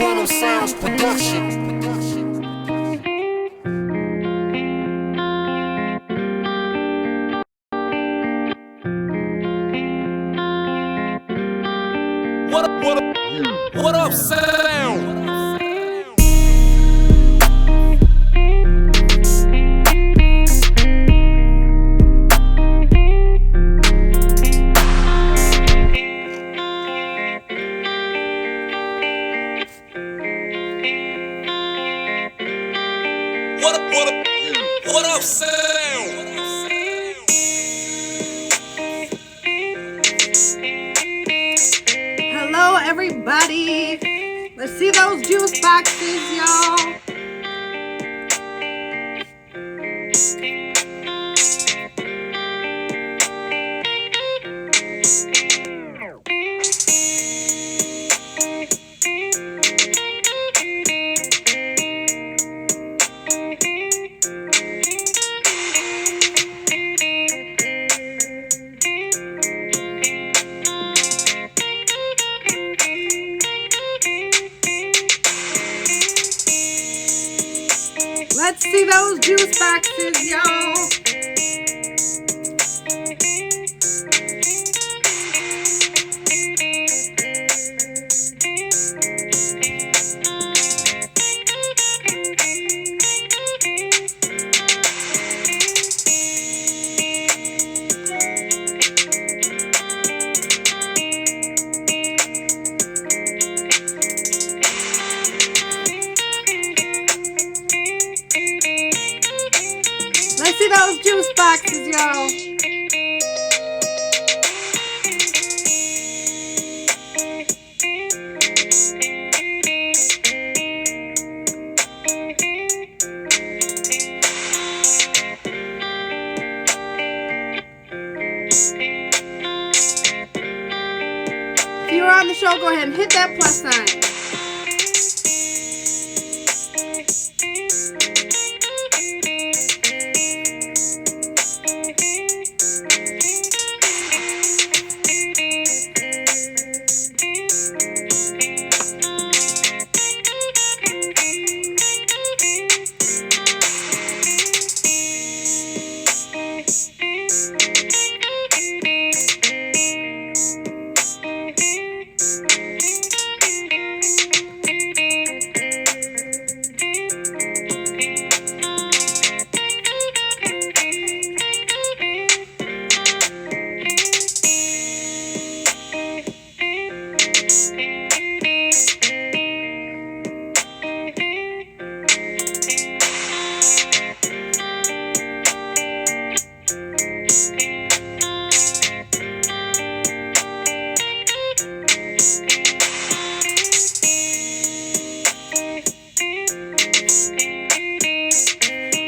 Quantum Sounds Production. What up, sound? What up, sound? Hello, everybody. Let's see those juice boxes, y'all. Let's see those juice boxes, y'all. Let's see those juice boxes, y'all. If you're on the show, go ahead and hit that plus sign.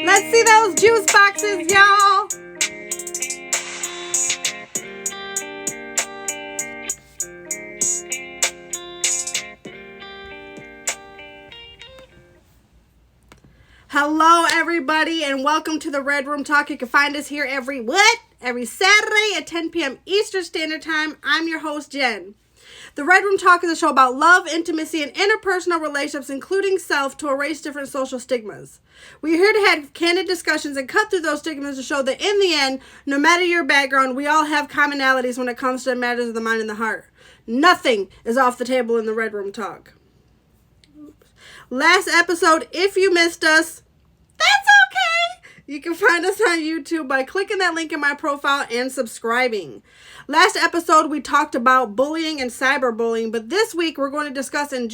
Let's see those juice boxes, y'all. Hello, everybody, and welcome to the Red Room Talk. You can find us here every Saturday at 10 p.m. Eastern Standard Time. I'm your host, Jen. The Red Room Talk is a show about love, intimacy, and interpersonal relationships, including self, to erase different social stigmas. We're here to have candid discussions and cut through those stigmas to show that in the end, no matter your background, we all have commonalities when it comes to the matters of the mind and the heart. Nothing is off the table in the Red Room Talk. Last episode, if you missed us, that's okay. You can find us on YouTube by clicking that link in my profile and subscribing. Last episode, we talked about bullying and cyberbullying, but this week we're going to discuss we're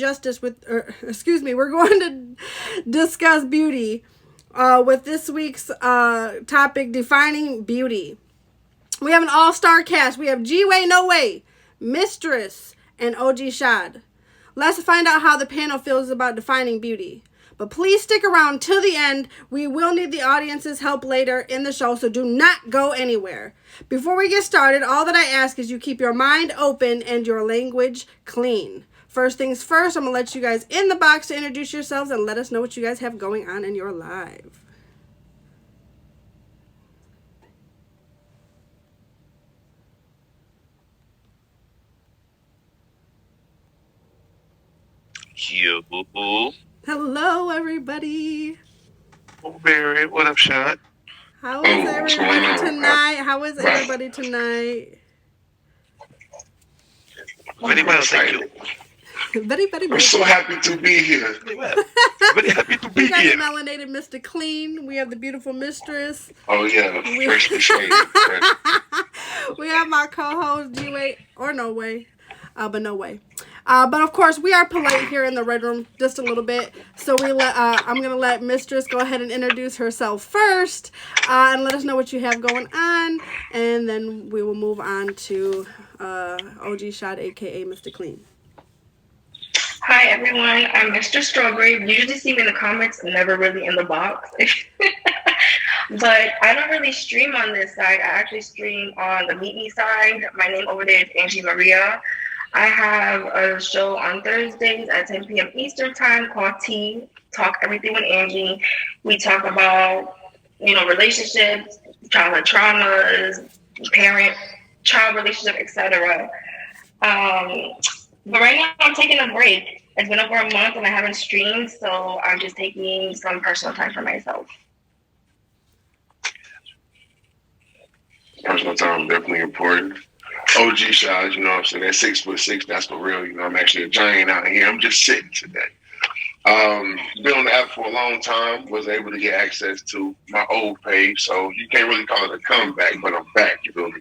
going to discuss beauty with this week's topic, defining beauty. We have an all-star cast. We have G-Way No Way, Mistress, and OG Shad. Let's find out how the panel feels about defining beauty. But please stick around till the end. We will need the audience's help later in the show, so do not go anywhere. Before we get started, all that I ask is you keep your mind open and your language clean. First things first, I'm going to let you guys in the box to introduce yourselves and let us know what you guys have going on in your life. You. Hello, everybody. Barry, what up, Sean? How is What's going everybody on? tonight? How is Right. everybody tonight? Very well, thank you. Very, very I'm well. so happy to be here. Very well. Very happy to be We got the here. melanated Mr. Clean. We have the beautiful Mistress. Oh yeah, freshly shaved. We have my co-host G-Way or No Way, but No Way. But of course, we are polite here in the Red Room just a little bit. So I'm gonna let Mistress go ahead and introduce herself first, and let us know what you have going on, and then we will move on to OG Shot, aka Mr. Clean. Hi everyone, I'm Mr. Strawberry. You usually see me in the comments, I'm never really in the box. But I don't really stream on this side. I actually stream on the Meet Me side. My name over there is Angie Maria. I have a show on Thursdays at 10 p.m. Eastern Time called Tea, Talk Everything with Angie. We talk about, relationships, childhood traumas, parent-child relationship, etc. But right now I'm taking a break. It's been over a month and I haven't streamed, so I'm just taking some personal time for myself. Personal time definitely important. OG shots, you know what I'm saying? That 6'6", that's for real. I'm actually a giant out here. I'm just sitting today. Been on the app for a long time. Was able to get access to my old page, so you can't really call it a comeback, but I'm back. You feel me?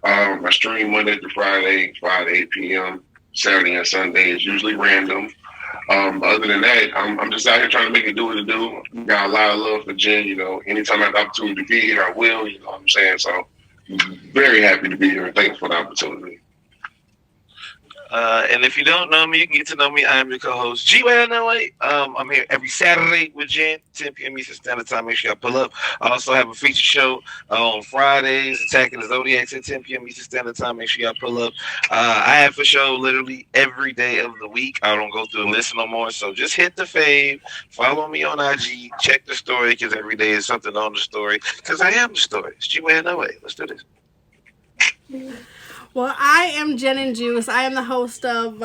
I stream Monday to Friday, 5 to 8 p.m. Saturday and Sunday is usually random. Other than that, I'm just out here trying to make it do what it do. Got a lot of love for Jen. Anytime I have the opportunity to be here, I will. You know what I'm saying? So very happy to be here and thanks for the opportunity. And if you don't know me, you can get to know me. I am your co-host, G-Way. I'm here every Saturday with Jen, 10 p.m. Eastern Standard Time. Make sure y'all pull up. I also have a feature show on Fridays, Attacking the Zodiacs at 10 p.m. Eastern Standard Time. Make sure y'all pull up. I have a show literally every day of the week. I don't go through the list no more. So just hit the fave. Follow me on IG. Check the story because every day is something on the story. Because I am the story. It's G-Way. Let's do this. Well, I am Jen and Juice. I am the host of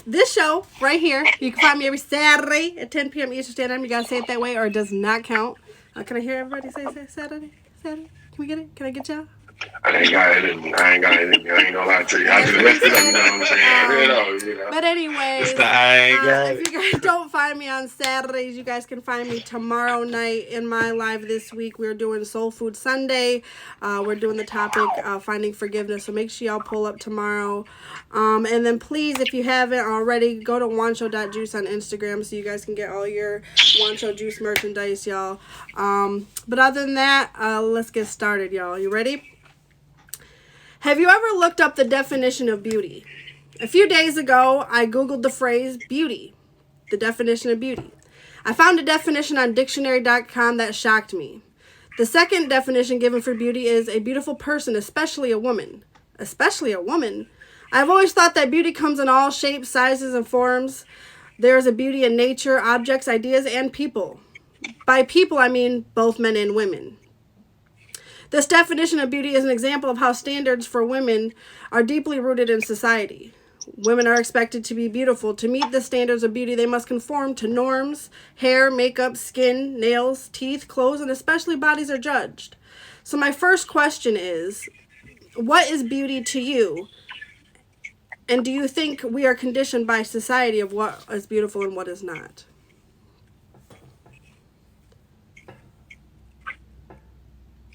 this show right here. You can find me every Saturday at 10 p.m. Eastern Standard Time. You gotta say it that way, or it does not count. Can I hear everybody say Saturday? Saturday? Can we get it? Can I get y'all? I ain't got it in me. I ain't gonna lie to you. I just left it up, you know what I'm saying? But anyways, if you guys don't find me on Saturdays, you guys can find me tomorrow night in my live this week. We're doing Soul Food Sunday. We're doing the topic finding forgiveness. So make sure y'all pull up tomorrow. And then please, if you haven't already, go to wancho.juice on Instagram so you guys can get all your Wancho Juice merchandise, y'all. But other than that, let's get started, y'all. You ready? Have you ever looked up the definition of beauty? A few days ago, I Googled the phrase beauty, the definition of beauty. I found a definition on dictionary.com that shocked me. The second definition given for beauty is a beautiful person, especially a woman. Especially a woman? I've always thought that beauty comes in all shapes, sizes, and forms. There is a beauty in nature, objects, ideas, and people. By people, I mean both men and women. This definition of beauty is an example of how standards for women are deeply rooted in society. Women are expected to be beautiful. To meet the standards of beauty, they must conform to norms. Hair, makeup, skin, nails, teeth, clothes, and especially bodies are judged. So my first question is, what is beauty to you? And do you think we are conditioned by society of what is beautiful and what is not?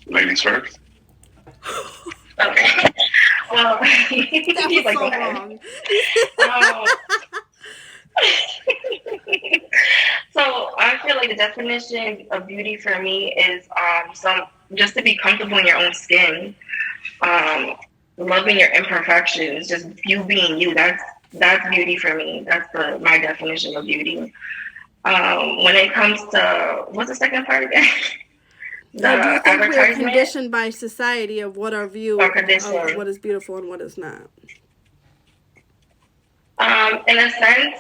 Ladies first. Okay. Well, that was like, so wrong. So I feel like the definition of beauty for me is just to be comfortable in your own skin, loving your imperfections, just you being you. That's beauty for me. That's my definition of beauty. When it comes to what's the second part again? Do you think we are conditioned by society of what our view of what is beautiful and what is not? In a sense,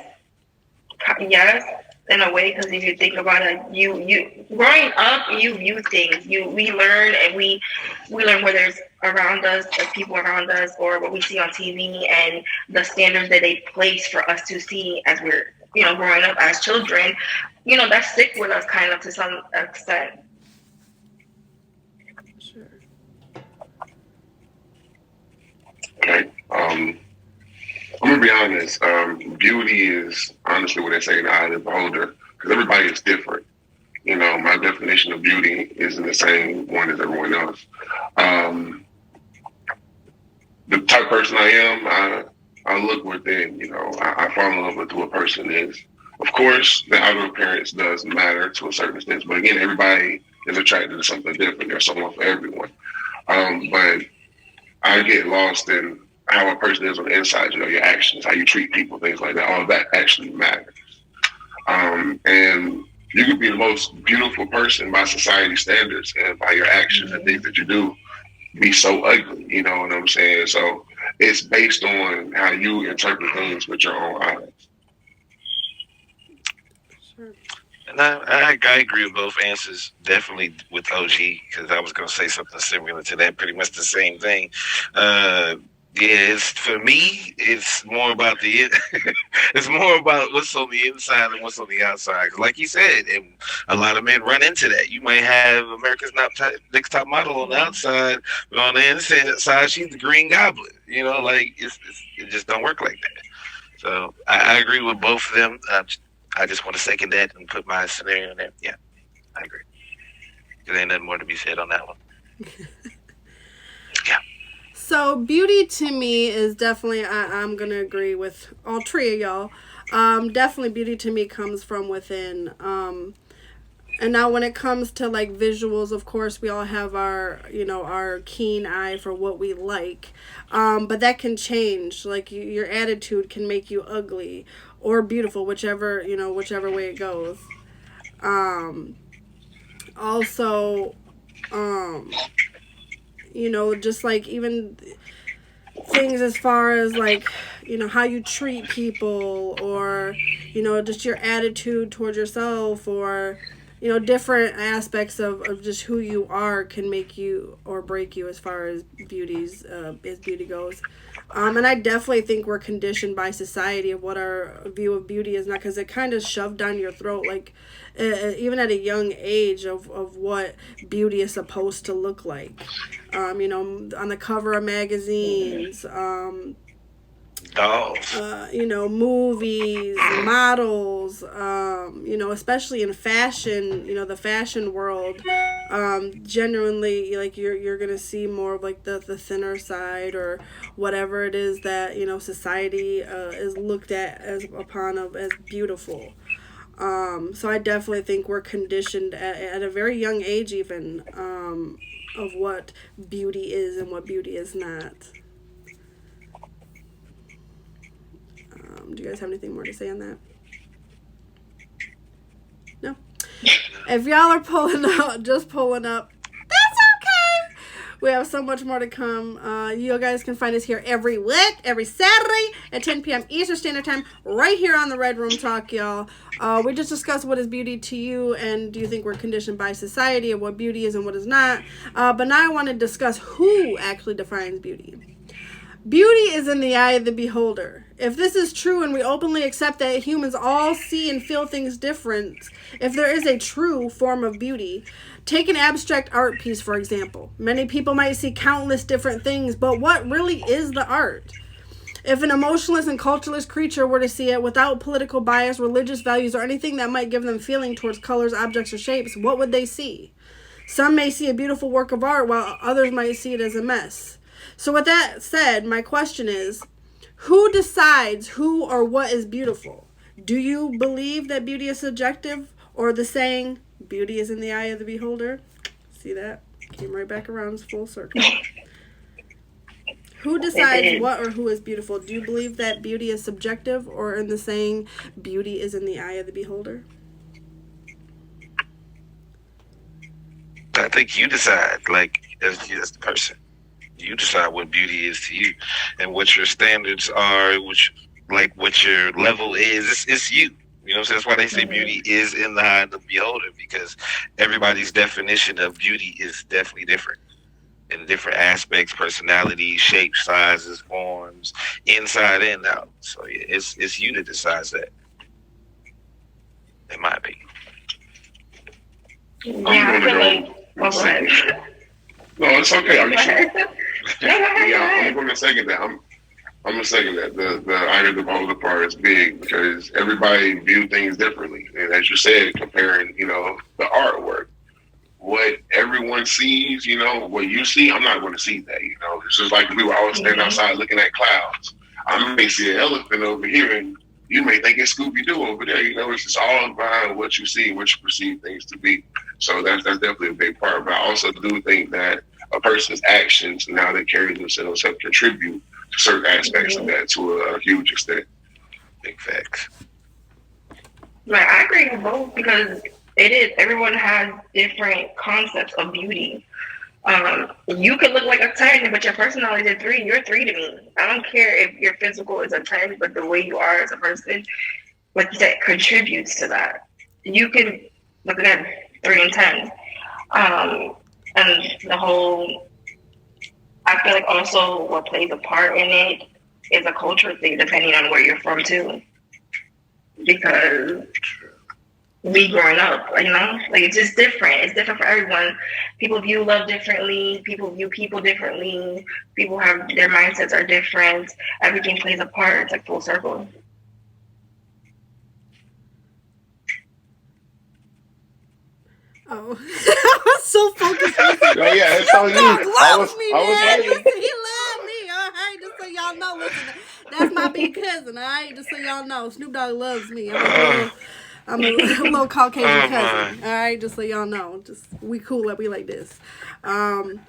yes. In a way, because if you think about it, you growing up, you view things. We learn and we learn whether it's around us, the people around us, or what we see on TV, and the standards that they place for us to see as we're growing up as children, that stick with us kind of to some extent. Sure. Okay. I'm gonna be honest. Beauty is honestly what they say in the eye of the beholder, because everybody is different. My definition of beauty isn't the same one as everyone else. Um, the type of person I am, I look within. I fall in love with who a person is. Of course, the outer appearance does matter to a certain extent, but again, everybody is attracted to something different. There's someone for everyone. But I get lost in how a person is on the inside. Your actions, how you treat people, things like that. All of that actually matters. And you could be the most beautiful person by society standards, and by your actions and things that you do, be so ugly. You know what I'm saying? So it's based on how you interpret things with your own eyes. Sure. And I agree with both answers. Definitely with OG, because I was going to say something similar to that. Pretty much the same thing. Yeah, for me. It's more about it's more about what's on the inside and what's on the outside. 'Cause like you said, and a lot of men run into that. You might have America's Next Top Model on the outside, but on the inside, she's the Green Goblin. Like it just don't work like that. So I agree with both of them. I just want to second that and put my scenario in there. Yeah, I agree. There ain't nothing more to be said on that one. Yeah. So beauty to me is definitely, I'm going to agree with all three of y'all. Definitely beauty to me comes from within. And now when it comes to like visuals, of course, we all have our keen eye for what we like. But that can change. Like your attitude can make you ugly or beautiful, whichever way it goes. Also, just like even things as far as like, how you treat people, or, just your attitude towards yourself, or, different aspects of just who you are can make you or break you as far as beauty goes. And I definitely think we're conditioned by society of what our view of beauty is, not because it kind of shoved down your throat, like even at a young age of what beauty is supposed to look like. On the cover of magazines, Dolls. Movies, models, especially in fashion, the fashion world, genuinely, like you're gonna see more of like the thinner side, or whatever it is that, society is looked at as beautiful. So I definitely think we're conditioned at a very young age even, of what beauty is and what beauty is not. Do you guys have anything more to say on that? No? If y'all are just pulling up, that's okay. We have so much more to come. You guys can find us here every Saturday at 10 p.m. Eastern Standard Time, right here on the Red Room Talk, y'all. We just discussed what is beauty to you, and do you think we're conditioned by society of what beauty is and what is not. But now I want to discuss who actually defines beauty. Beauty is in the eye of the beholder. If this is true and we openly accept that humans all see and feel things different, if there is a true form of beauty, take an abstract art piece, for example. Many people might see countless different things, but what really is the art? If an emotionless and cultureless creature were to see it without political bias, religious values, or anything that might give them feeling towards colors, objects, or shapes, what would they see? Some may see a beautiful work of art, while others might see it as a mess. So with that said, my question is, who decides who or what is beautiful? Do you believe that beauty is subjective, or the saying, beauty is in the eye of the beholder? See that? Came right back around, full circle. Who decides what or who is beautiful? Do you believe that beauty is subjective, or in the saying, beauty is in the eye of the beholder? I think you decide, like, as the person. You decide what beauty is to you, and what your standards are, what your level is. It's you. So that's why they say beauty is in the eye of the beholder, because everybody's definition of beauty is definitely different in different aspects, personality, shape, sizes, forms, inside and out. So yeah, it's you that decides that. in my opinion. Yeah, I feel like. Oh, go ahead. No, it's okay. Are you sure? No, go ahead. Yeah, I'm going to second that. I'm gonna second that. The eye of the beholder part is big because everybody view things differently, and as you said, comparing the artwork, what everyone sees, what you see, I'm not going to see that. It's just like if we were all standing outside looking at clouds. I may see an elephant over here, and you may think it's Scooby Doo over there. It's just all about what you see and what you perceive things to be. So that's definitely a big part. But I also do think that a person's actions and how they carry themselves help contribute to certain aspects of that to a huge extent. Big facts. Right, I agree with both because it is. Everyone has different concepts of beauty. You could look like a 10, but your personality is a 3. You're 3 to me. I don't care if your physical is a 10, but the way you are as a person, like you said, contributes to that. You can look at 3 and 10. And the whole, I feel like also what plays a part in it is a cultural thing, depending on where you're from too. Because we growing up, like it's just different. It's different for everyone. People view love differently. People view people differently. People have their mindsets are different. Everything plays a part. It's like full circle. Oh, I was so focused. Oh yeah, it's on you. I was I was waiting. He loved me. All right, just so y'all know. Listen, that's my big cousin. All right, just so y'all know, Snoop Dogg loves me. I'm a little Caucasian cousin. All right, just so y'all know. Just we cool up. We like this. But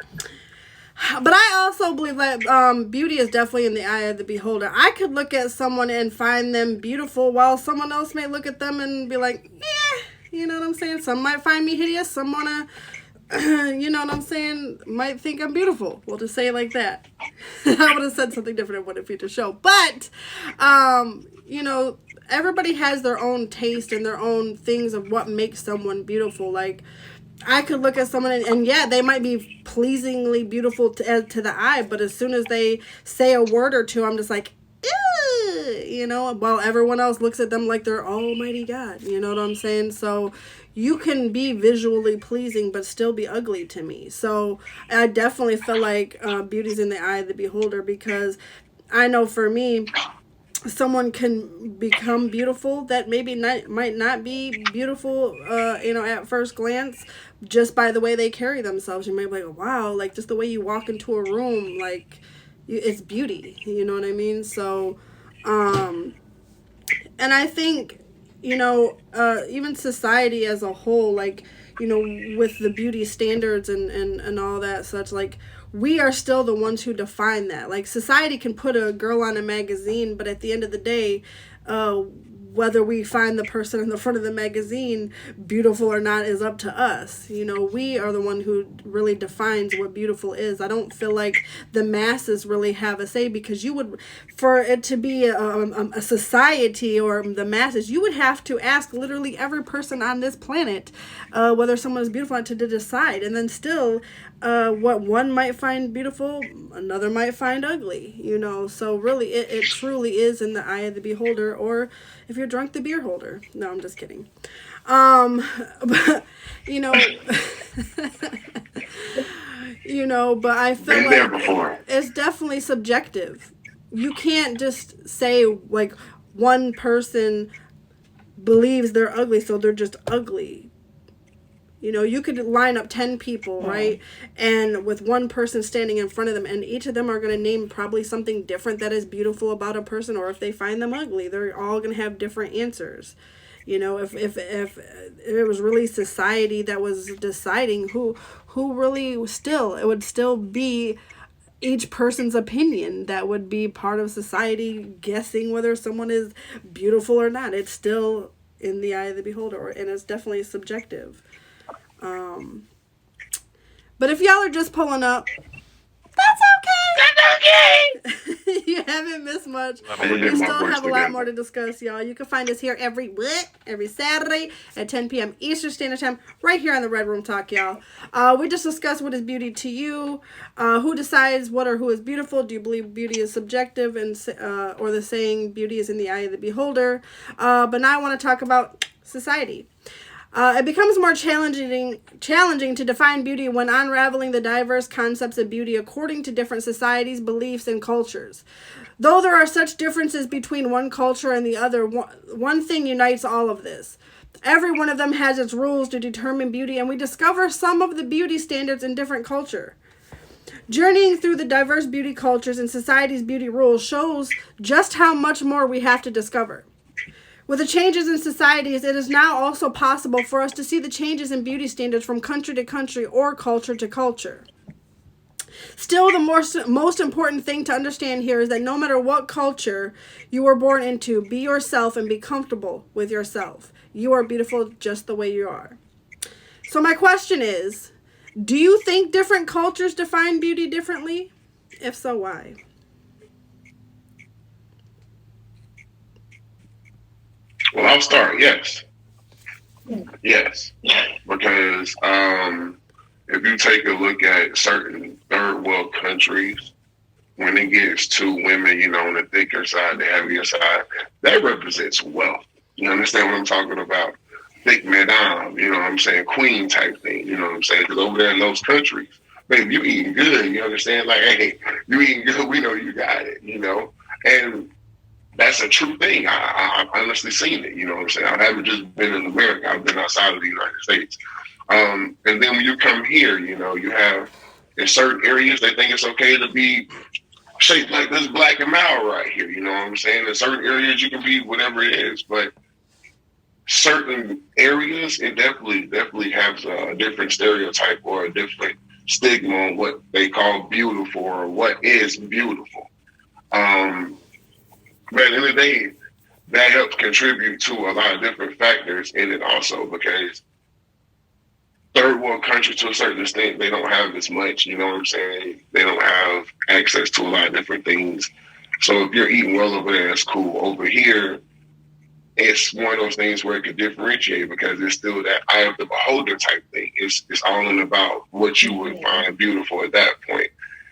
I also believe that beauty is definitely in the eye of the beholder. I could look at someone and find them beautiful, while someone else may look at them and be like, yeah. You know what I'm saying? Some might find me hideous. Some wanna, you know what I'm saying? Might think I'm beautiful. We'll just say it like that. I would have said something different in What a Future Show. But, everybody has their own taste and their own things of what makes someone beautiful. Like, I could look at someone and yeah, they might be pleasingly beautiful to the eye, but as soon as they say a word or two, I'm just like, while everyone else looks at them like they're almighty God. You know what I'm saying? So you can be visually pleasing but still be ugly to me. So I definitely feel like beauty's in the eye of the beholder, because I know for me, someone can become beautiful that maybe might not be beautiful at first glance, just by the way they carry themselves. You might be like, wow, like just the way you walk into a room, like it's beauty. You know what I mean? So and I think, even society as a whole, like, with the beauty standards and all that such, like, we are still the ones who define that. Like, society can put a girl on a magazine, but at the end of the day, whether we find the person in the front of the magazine beautiful or not is up to us. We are the one who really defines what beautiful is. I don't feel like the masses really have a say, because for it to be a society or the masses, you would have to ask literally every person on this planet whether someone is beautiful to decide. And then still, what one might find beautiful, another might find ugly, so really it truly is in the eye of the beholder, or if you're drunk, the beer holder. No, I'm just kidding. But, but I feel like it's definitely subjective. You can't just say like one person believes they're ugly, so they're just ugly. You could line up 10 people, right? And with one person standing in front of them, and each of them are going to name probably something different that is beautiful about a person, or if they find them ugly, they're all going to have different answers. If it was really society that was deciding who really it would still be each person's opinion that would be part of society guessing whether someone is beautiful or not. It's still in the eye of the beholder, and it's definitely subjective. But if y'all are just pulling up, that's okay. You haven't missed much. We still have a lot more to discuss, y'all. You can find us here every Saturday at 10 p.m. Eastern Standard Time, right here on the Red Room Talk, y'all. We just discussed what is beauty to you. Who decides what or who is beautiful? Do you believe beauty is subjective, or the saying beauty is in the eye of the beholder? But now I want to talk about society. It becomes more challenging to define beauty when unraveling the diverse concepts of beauty according to different societies, beliefs, and cultures. Though there are such differences between one culture and the other, one thing unites all of this. Every one of them has its rules to determine beauty, and we discover some of the beauty standards in different culture. Journeying through the diverse beauty cultures and society's beauty rules shows just how much more we have to discover. With the changes in societies, it is now also possible for us to see the changes in beauty standards from country to country or culture to culture. Still, the most important thing to understand here is that no matter what culture you were born into, be yourself and be comfortable with yourself. You are beautiful just the way you are. So my question is, do you think different cultures define beauty differently? If so, why? Well, I'll start. Yes. Yes. Because if you take a look at certain third world countries, when it gets to women, you know, on the thicker side, the heavier side, that represents wealth. You understand what I'm talking about? Thick madame, you know what I'm saying? Queen type thing, you know what I'm saying? Because over there in those countries, baby, you eating good, you understand? Like, hey, you eating good, we know you got it, you know? And that's a true thing. I've honestly seen it, you know what I'm saying? I haven't just been in America, I've been outside of the United States. And then when you come here, you know, you have in certain areas, they think it's okay to be shaped like this black and mild right here, you know what I'm saying? In certain areas, you can be whatever it is, but certain areas, it definitely has a different stereotype or a different stigma on what they call beautiful or what is beautiful. But at the end of the day, that helps contribute to a lot of different factors in it also, because third world countries, to a certain extent, they don't have as much, you know what I'm saying? They don't have access to a lot of different things. So if you're eating well over there, that's cool. Over here, it's one of those things where it could differentiate because it's still that eye of the beholder type thing. It's all in about what you would find beautiful at that point.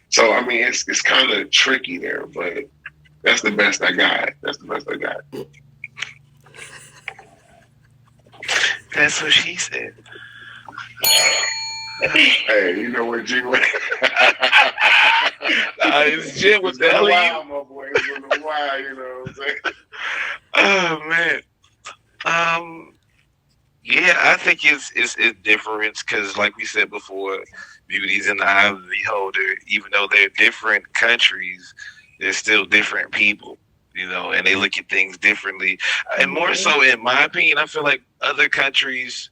So, I mean, it's kind of tricky there, but that's the best I got. That's the best I got. That's what she said. Hey, you know what, G? It's Jim with the hell wild, my boy. It's been a while, you know what I'm saying? Oh man. Yeah, I think it's different because, like we said before, beauty's in the eye of the beholder. Even though they're different countries, they're still different people, you know, and they look at things differently. And more so, in my opinion, I feel like other countries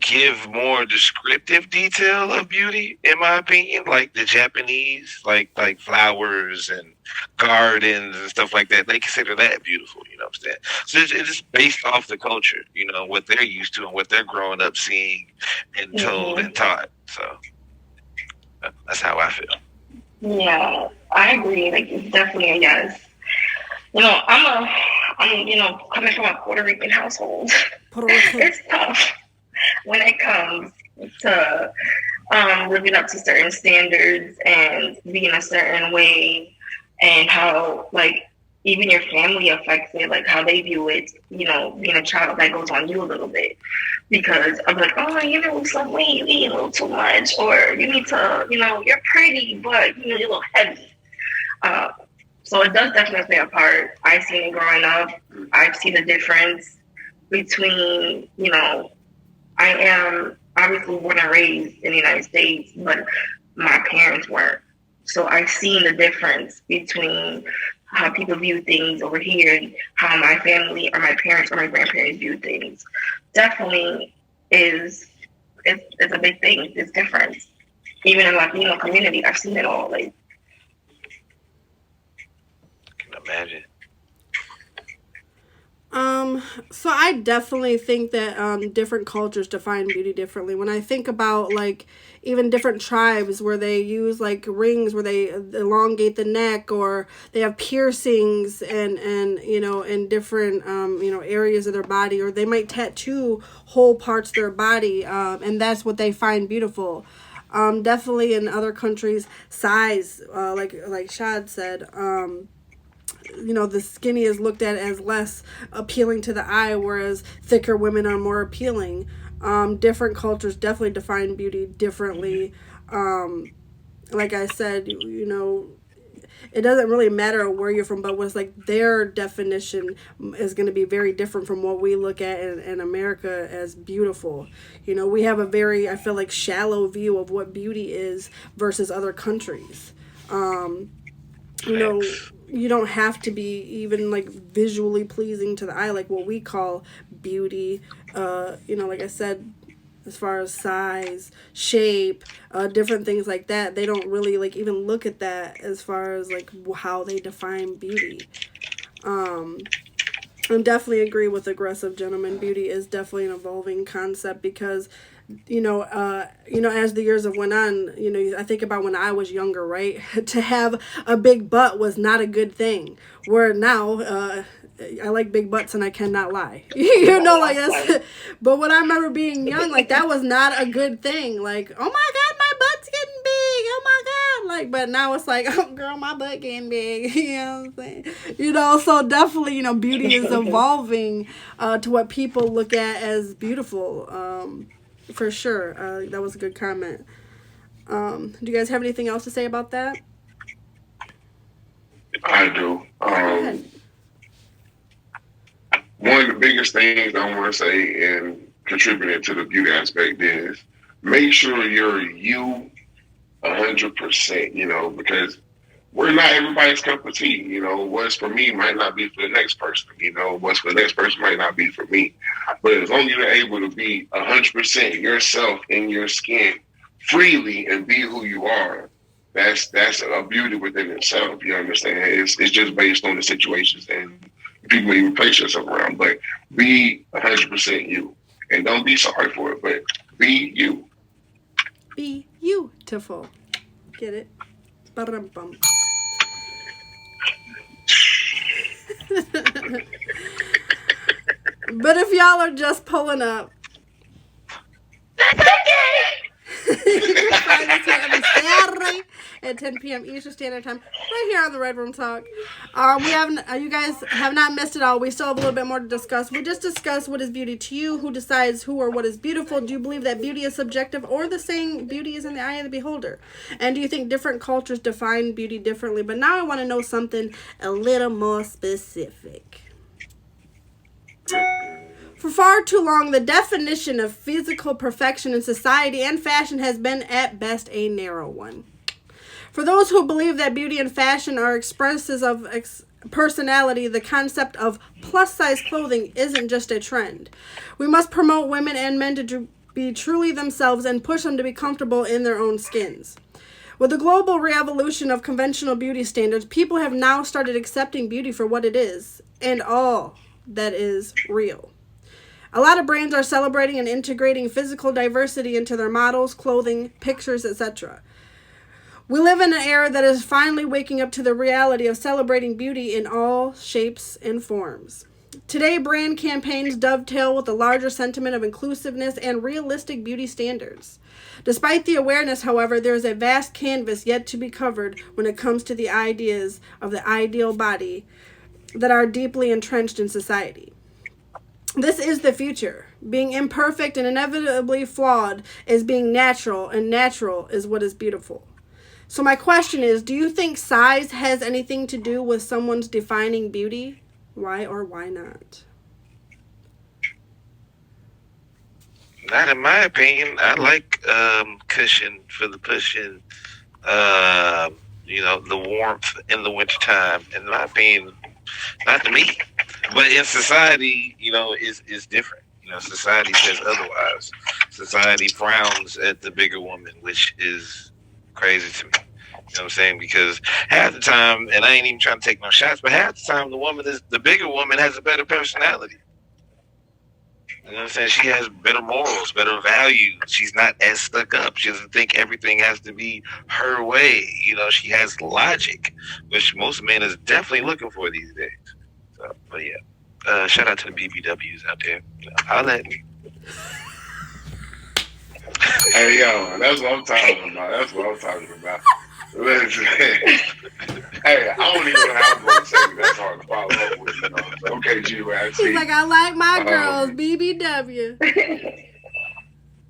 give more descriptive detail of beauty, in my opinion, like the Japanese, like flowers and gardens and stuff like that. They consider that beautiful, you know what I'm saying? So it's just based off the culture, you know, what they're used to and what they're growing up seeing and told and taught. So that's how I feel. Yeah, I agree. Like, it's definitely a yes. You know, I'm you know, coming from a Puerto Rican household, it's tough when it comes to living up to certain standards and being a certain way, and how, like, even your family affects it, like how they view it, you know, being a child, that goes on you a little bit. Because I'm like, oh, you know, some way you eat a little too much, or you need to, you know, you're pretty, but you know, you're a little heavy. So it does definitely play a part. I've seen it growing up. I've seen the difference between, you know, I am obviously born and raised in the United States, but my parents weren't. So I've seen the difference between how people view things over here and how my family or my parents or my grandparents view things. Definitely it's a big thing. It's different. Even in the Latino community, I've seen it all. Like, I can imagine. So I definitely think that different cultures define beauty differently. When I think about, like, even different tribes where they use, like, rings where they elongate the neck, or they have piercings and you know, in different you know, areas of their body, or they might tattoo whole parts of their body, and that's what they find beautiful. Definitely in other countries, size, like Shad said, the skinny is looked at as less appealing to the eye, whereas thicker women are more appealing. Different cultures definitely define beauty differently. Like I said, it doesn't really matter where you're from, but what's like their definition is going to be very different from what we look at in America as beautiful. We have a very, I feel like, shallow view of what beauty is versus other countries. You don't have to be even like visually pleasing to the eye, like what we call beauty. Like I said, as far as size, shape, different things like that, they don't really like even look at that as far as like how they define beauty. I definitely agree with aggressive gentleman. Beauty is definitely an evolving concept because, as the years have went on, I think about when I was younger, right? To have a big butt was not a good thing. Where now, I like big butts and I cannot lie. Like that's. But when I remember being young, like that was not a good thing. Like, oh my God, my butt's getting big. Oh my God. Like, but now it's like, oh girl, my butt getting big. You know what I'm saying? So definitely, beauty is evolving to what people look at as beautiful. For sure. That was a good comment. Do you guys have anything else to say about that? I do. One of the biggest things I want to say and contributing to the beauty aspect is make sure you're you 100%, because we're not everybody's cup of tea. What's for me might not be for the next person. What's for the next person might not be for me. But as long as you're able to be 100% yourself in your skin freely and be who you are, that's a beauty within itself. You understand? It's just based on the situations and people you place yourself around. But be 100% you, and don't be sorry for it. But be you. Be beautiful. Get it? Ba-dum-bum. But if y'all are just pulling up, that's okay. You can find us here every Saturday at 10 p.m. Eastern Standard Time, right here on the Red Room Talk. You guys have not missed it all. We still have a little bit more to discuss. We just discussed what is beauty to you, who decides who or what is beautiful. Do you believe that beauty is subjective, or the saying beauty is in the eye of the beholder? And do you think different cultures define beauty differently? But now I want to know something a little more specific. For far too long, the definition of physical perfection in society and fashion has been at best a narrow one. For those who believe that beauty and fashion are expresses of personality, the concept of plus-size clothing isn't just a trend. We must promote women and men to be truly themselves and push them to be comfortable in their own skins. With the global revolution of conventional beauty standards, people have now started accepting beauty for what it is, and all that is real. A lot of brands are celebrating and integrating physical diversity into their models, clothing, pictures, etc. We live in an era that is finally waking up to the reality of celebrating beauty in all shapes and forms. Today, brand campaigns dovetail with the larger sentiment of inclusiveness and realistic beauty standards. Despite the awareness, however, there is a vast canvas yet to be covered when it comes to the ideas of the ideal body that are deeply entrenched in society. This is the future. Being imperfect and inevitably flawed is being natural, and natural is what is beautiful. So my question is, do you think size has anything to do with someone's defining beauty? Why or why not? Not in my opinion. I like cushion for the pushing. The warmth in the wintertime. In my opinion, not to me. But in society, is different. Society says otherwise. Society frowns at the bigger woman, which is crazy to me. You know what I'm saying? Because half the time, and I ain't even trying to take no shots, but half the time the bigger woman has a better personality. You know what I'm saying? She has better morals, better values. She's not as stuck up. She doesn't think everything has to be her way. She has logic, which most men is definitely looking for these days. So, but yeah, shout out to the BBWs out there. Holla at me. Hey, yo, that's what I'm talking about. Listen, Hey, I don't even know how I'm going to say that's hard to follow up with. You know? So, okay, G, I see. He's like, I like my girls, Um, BBW.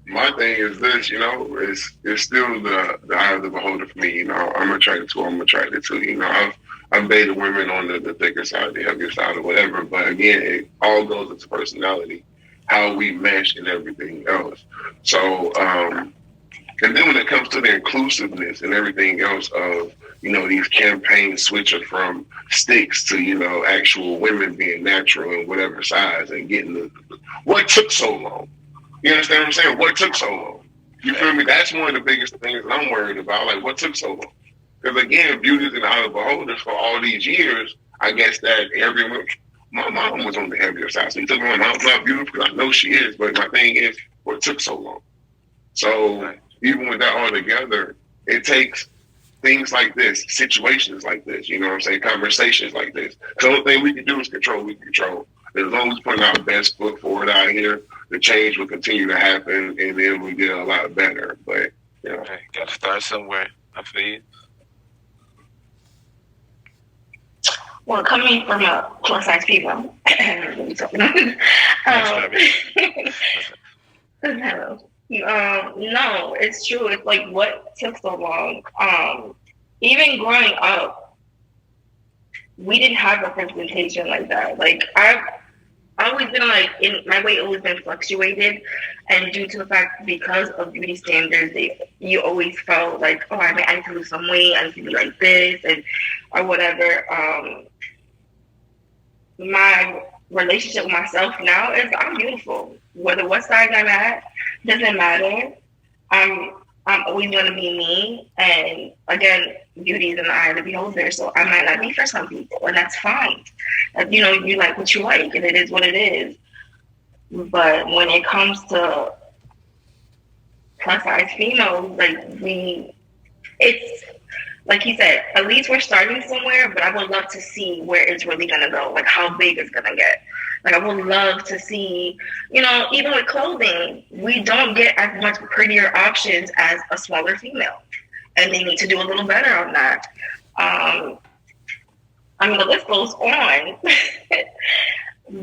my thing is this, you know, it's still the eye of the beholder for me. You know, I'm attracted to. I'm attracted to. You know, I've dated women on the thicker side, the heavier side, or whatever. But again, it all goes into personality, how we mesh, and everything else. So, and then when it comes to the inclusiveness and everything else of, you know, these campaigns switching from sticks to, you know, actual women being natural in whatever size and getting what took so long? You understand what I'm saying? What took so long? You feel me? That's one of the biggest things that I'm worried about. Like, what took so long? Because again, beauty's in the eye of the beholders for all these years. I guess that everyone, my mom was on the heavier side. So you took my mom's not beautiful. I know she is, but my thing is, what took so long? So even with that all together, it takes things like this, situations like this, you know what I'm saying, conversations like this. The only thing we can do is control, we can control. And as long as we put our best foot forward out here, the change will continue to happen, and then we get a lot better. But, you know. Okay, gotta start somewhere. I feel you. Well, coming from a plus size female, no, it's true. It's like what took so long. Even growing up, we didn't have representation like that. Like I've always been like in my weight always been fluctuated, and due to the fact because of beauty standards, you always felt like, oh, I need to lose some weight, I need to be like this and or whatever. My relationship with myself now is I'm beautiful. Whether what size I'm at doesn't matter. I'm always gonna be me, and again, beauty is in the eye of the beholder. So I might not be for some people, and that's fine. You know, you like what you like, and it is what it is. But when it comes to plus size females, like it's like he said, at least we're starting somewhere, but I would love to see where it's really going to go, like how big it's going to get. Like I would love to see, you know, even with clothing, we don't get as much prettier options as a smaller female. And they need to do a little better on that. I mean, the list goes on.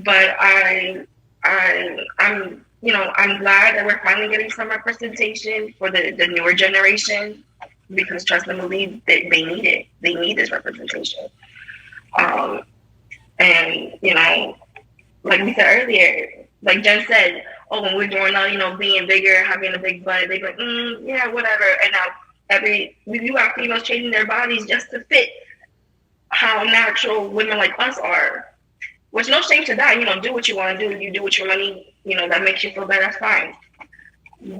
But I'm, you know, I'm glad that we're finally getting some representation for the newer generation. Because trust and believe that they need it. They need this representation. And, you know, like we said earlier, like Jen said, oh, when we're doing all, you know, being bigger, having a big butt, they go, yeah, whatever. And now you have females changing their bodies just to fit how natural women like us are. Which no shame to that. You know, do what you want to do. You do what your money, you know, that makes you feel better, that's fine.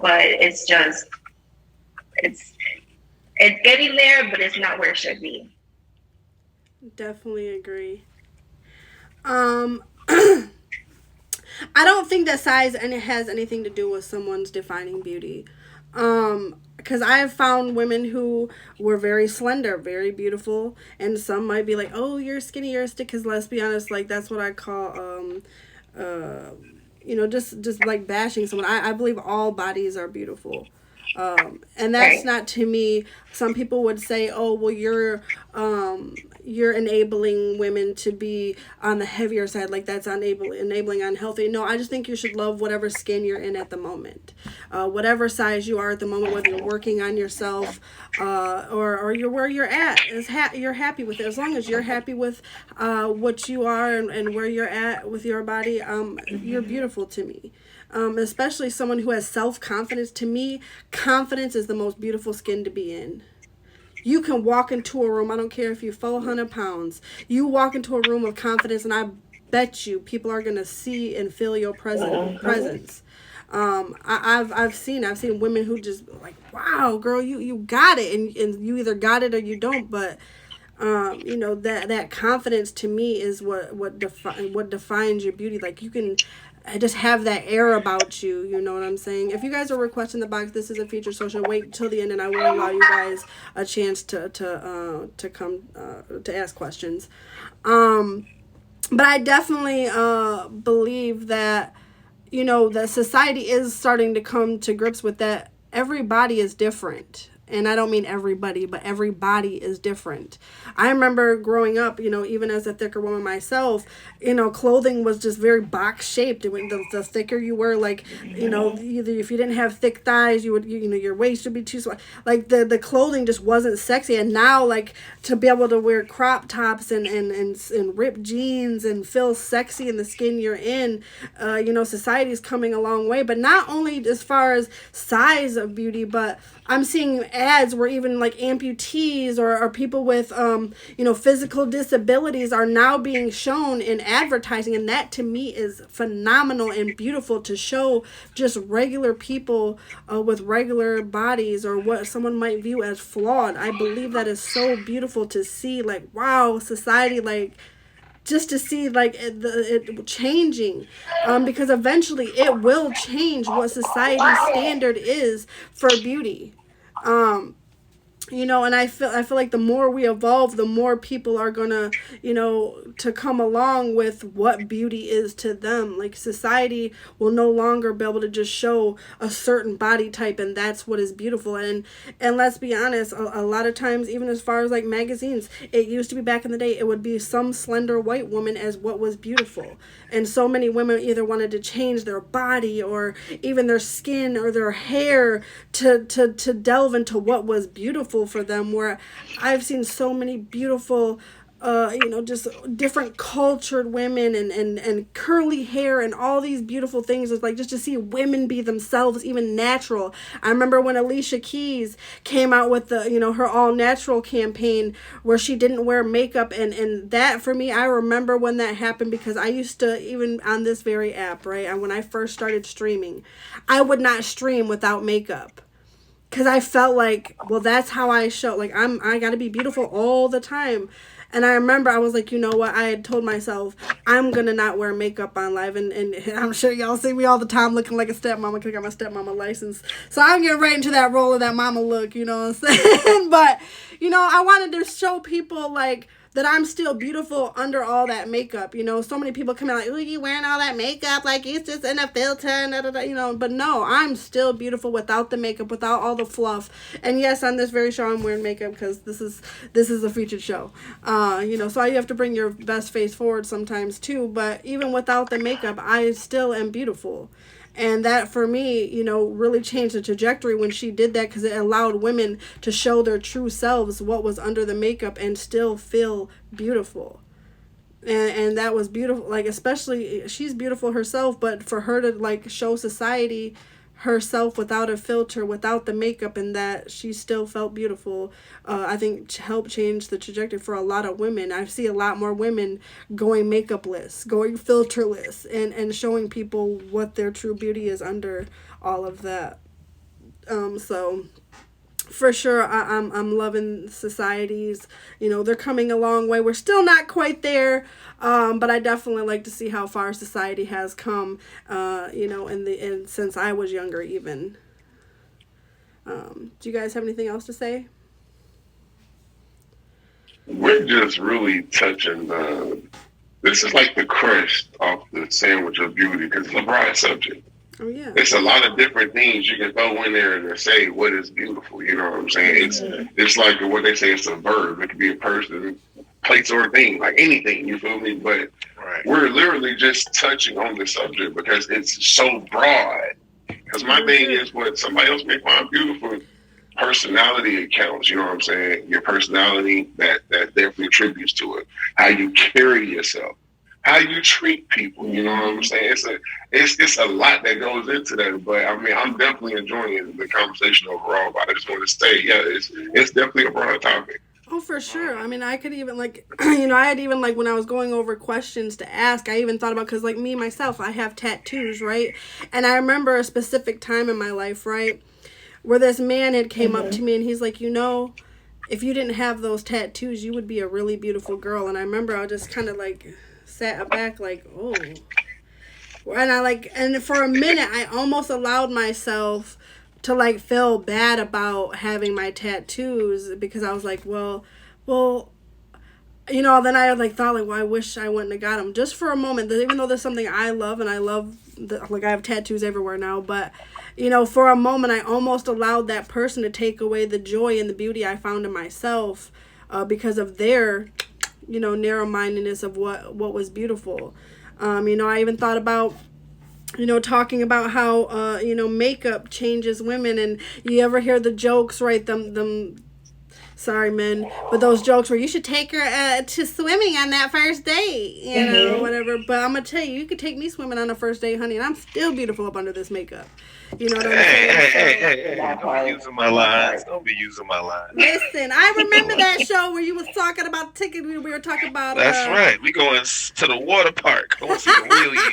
But it's just, it's getting there, but it's not where it should be. Definitely agree. I don't think that size has anything to do with someone's defining beauty. Because I have found women who were very slender, very beautiful, and some might be like, "Oh, you're skinny, you're a stick." Because let's be honest, like that's what I call, you know, just like bashing someone. I believe all bodies are beautiful. And that's not to me. Some people would say, "Oh, well, you're enabling women to be on the heavier side, like that's enabling unhealthy." No, I just think you should love whatever skin you're in at the moment, whatever size you are at the moment, whether you're working on yourself, or you're where you're at. You're happy with it as long as you're happy with what you are and where you're at with your body. You're beautiful to me. Especially someone who has self-confidence. To me, confidence is the most beautiful skin to be in. You can walk into a room, I don't care if you're 400 pounds, you walk into a room of confidence, and I bet you people are going to see and feel your presence. I've seen women who just like, wow, girl, you got it, and you either got it or you don't, but you know, that confidence to me is what defines your beauty. Like you can just have that air about you, you know what I'm saying? If you guys are requesting the box, this is a feature, so wait till the end, and I will allow you guys a chance to come to ask questions. But I definitely believe that, you know, that society is starting to come to grips with that. Every body is different. And I don't mean everybody, but every body is different. I remember growing up, even as a thicker woman myself, clothing was just very box shaped. The thicker you were, like, either if you didn't have thick thighs, you would, your waist would be too small. Like the clothing just wasn't sexy. And now, like, to be able to wear crop tops and ripped jeans and feel sexy in the skin you're in, society's coming a long way. But not only as far as size of beauty, but I'm seeing ads where even like amputees or people with physical disabilities are now being shown in advertising, and that to me is phenomenal and beautiful, to show just regular people with regular bodies or what someone might view as flawed. I believe that is so beautiful to see, like, wow, society, like, just to see like it changing, because eventually it will change what society's standard is for beauty. And I feel like the more we evolve, the more people are gonna, to come along with what beauty is to them. Like, society will no longer be able to just show a certain body type and that's what is beautiful. And let's be honest, a lot of times, even as far as like magazines, it used to be back in the day, it would be some slender white woman as what was beautiful. And so many women either wanted to change their body or even their skin or their hair to delve into what was beautiful for them, where I've seen so many beautiful just different cultured women and curly hair and all these beautiful things. It's like just to see women be themselves, even natural. I remember when Alicia Keys came out with the her all natural campaign where she didn't wear makeup, and that for me, I remember when that happened, because I used to, even on this very app, right, and when I first started streaming, I would not stream without makeup. Because I felt like, well, that's how I show. Like, I got to be beautiful all the time. And I remember I was like, you know what? I had told myself, I'm going to not wear makeup on live. And I'm sure y'all see me all the time looking like a stepmama, because I got my stepmama license. So I'm getting right into that role of that mama look, you know what I'm saying? But, I wanted to show people, like, that I'm still beautiful under all that makeup. So many people come out like, oh, you wearing all that makeup, like it's just in a filter, and but no, I'm still beautiful without the makeup, without all the fluff. And yes, on this very show, I'm wearing makeup because this is a featured show. So you have to bring your best face forward sometimes too. But even without the makeup, I still am beautiful. And that, for me, really changed the trajectory when she did that, because it allowed women to show their true selves, what was under the makeup, and still feel beautiful. And that was beautiful. Like, especially, she's beautiful herself, but for her to, like, show society herself without a filter, without the makeup, and that she still felt beautiful, I think helped change the trajectory for a lot of women. I see a lot more women going makeupless, going filterless, and showing people what their true beauty is under all of that. So for sure, I'm loving societies. They're coming a long way. We're still not quite there, but I definitely like to see how far society has come. Since I was younger, even. Do you guys have anything else to say? We're just really touching this is like the crust off the sandwich of beauty, because it's a broad subject. Oh, yeah. It's a lot of different things you can throw in there and say what is beautiful. You know what I'm saying? It's like what they say. It's a verb. It could be a person, place, or a thing, like anything. You feel me? But we're literally just touching on the subject because it's so broad. Because my thing is, what somebody else may find beautiful, personality accounts. You know what I'm saying? Your personality that definitely attributes to it. How you carry yourself. How you treat people, you know what I'm saying? It's a lot that goes into that, but I mean, I'm definitely enjoying the conversation overall. But I just want to say, yeah, it's definitely a broad topic. Oh, for sure. I mean, I could even I had even when I was going over questions to ask, I even thought about, because me myself, I have tattoos, right? And I remember a specific time in my life, right, where this man had came up to me and he's like, if you didn't have those tattoos, you would be a really beautiful girl. And I remember I just kind of sat back oh, and and for a minute I almost allowed myself to feel bad about having my tattoos, because I was like, well you know, then I like thought like, well, I wish I wouldn't have got them just for a moment. Even though there's something I love and I love, like I have tattoos everywhere now, but you know, for a moment I almost allowed that person to take away the joy and the beauty I found in myself because of their, you know, narrow-mindedness of what was beautiful. You know, I even thought about, you know, talking about how you know, makeup changes women, and you ever hear the jokes, right? Them sorry men, but those jokes where you should take her to swimming on that first date, you know, whatever. But I'm gonna tell you, you could take me swimming on a first date, honey, and I'm still beautiful up under this makeup. You know what I'm saying? Hey, don't be using my lines. Don't be using my lines. Listen, I remember that show where you was talking about ticket. We were talking about. That's right. We going to the water park. I want to see the real you.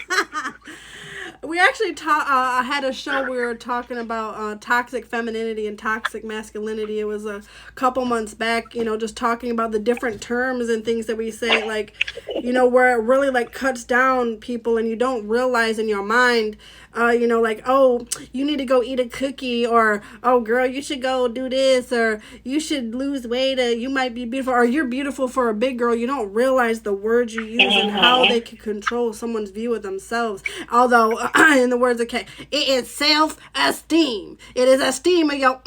We actually had a show where we were talking about toxic femininity and toxic masculinity. It was a couple months back, you know, just talking about the different terms and things that we say, like, you know, where it really like cuts down people and you don't realize in your mind, you know, like, oh, you need to go eat a cookie, or, oh, girl, you should go do this, or you should lose weight, or you might be beautiful, or you're beautiful for a big girl. You don't realize the words you use and how they can control someone's view of themselves. Although, in the words of Kay, it is self-esteem. It is esteem of your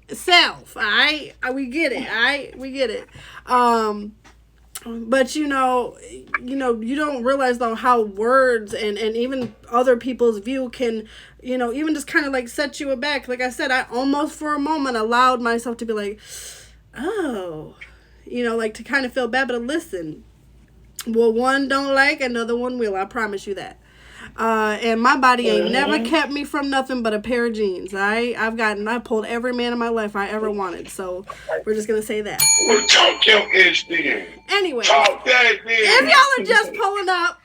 self. All right? We get it. All right? We get it. But you know, you don't realize though how words and even other people's view can, you know, even just kind of like set you aback. Like I said, I almost for a moment allowed myself to be like, oh, you know, like to kind of feel bad. But listen, well, one don't like, another one will. I promise you that. And my body ain't never kept me from nothing but a pair of jeans. I pulled every man in my life I ever wanted. So we're just gonna say that. Well, talk your ish then. Anyway, Talk that then. if y'all are just pulling up,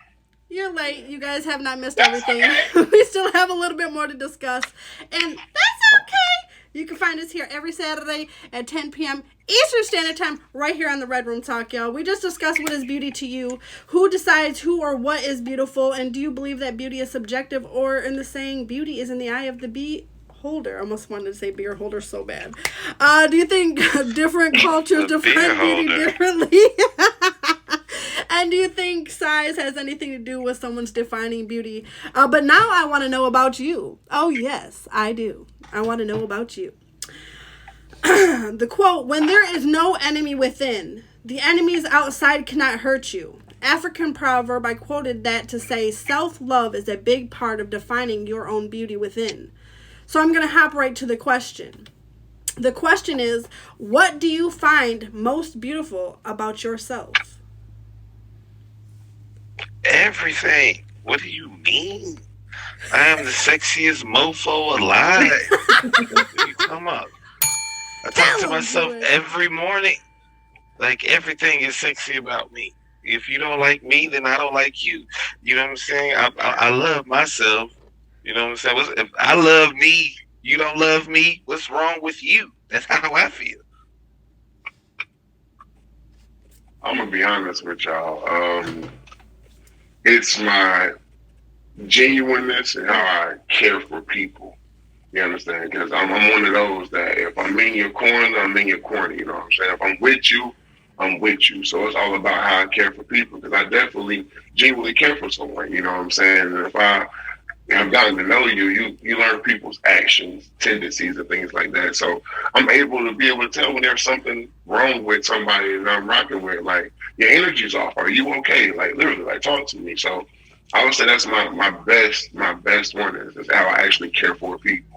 you're late. You guys have not missed everything. We still have a little bit more to discuss, and that's okay. You can find us here every Saturday at 10 p.m. Eastern Standard Time, right here on the Red Room Talk, y'all. We just discussed what is beauty to you, who decides who or what is beautiful, and do you believe that beauty is subjective, or in the saying, beauty is in the eye of the beholder. I almost wanted to say beer holder so bad. Do you think different cultures define beauty differently? And do you think size has anything to do with someone's defining beauty? But now I want to know about you. Oh, yes, I do. I want to know about you. The quote, when there is no enemy within, the enemies outside cannot hurt you. African proverb, I quoted that to say self-love is a big part of defining your own beauty within. So I'm going to hop right to the question. The question is, what do you find most beautiful about yourself? Everything. What do you mean? I am the sexiest mofo alive. What are you talking about? I talk to myself every morning. Like, everything is sexy about me. If you don't like me, then I don't like you. You know what I'm saying? I love myself. You know what I'm saying? If I love me, you don't love me, what's wrong with you? That's how I feel. I'm gonna be honest with y'all. It's my genuineness and how I care for people. You understand? Because I'm one of those that if I'm in your corner, I'm in your corner. You know what I'm saying? If I'm with you, I'm with you. So it's all about how I care for people, because I definitely genuinely care for someone. You know what I'm saying? And if I've gotten to know you, you learn people's actions, tendencies, and things like that. So I'm able to tell when there's something wrong with somebody that I'm rocking with. Like, your energy's off. Are you okay? Like, literally, like, talk to me. So I would say that's my best one is how I actually care for people.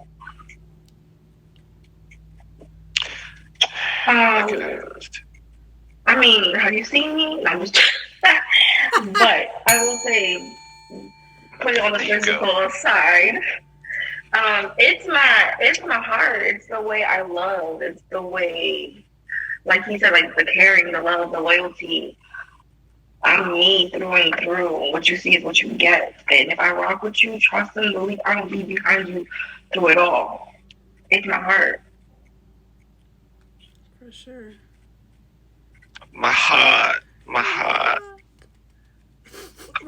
I mean, have you seen me? No, I'm just but I will say, put it on the physical side. It's my heart. It's the way I love. It's the way, like he said, like the caring, the love, the loyalty. I'm me through and through. What you see is what you get. And if I rock with you, trust and believe I will be behind you through it all. It's my heart. For sure. My heart.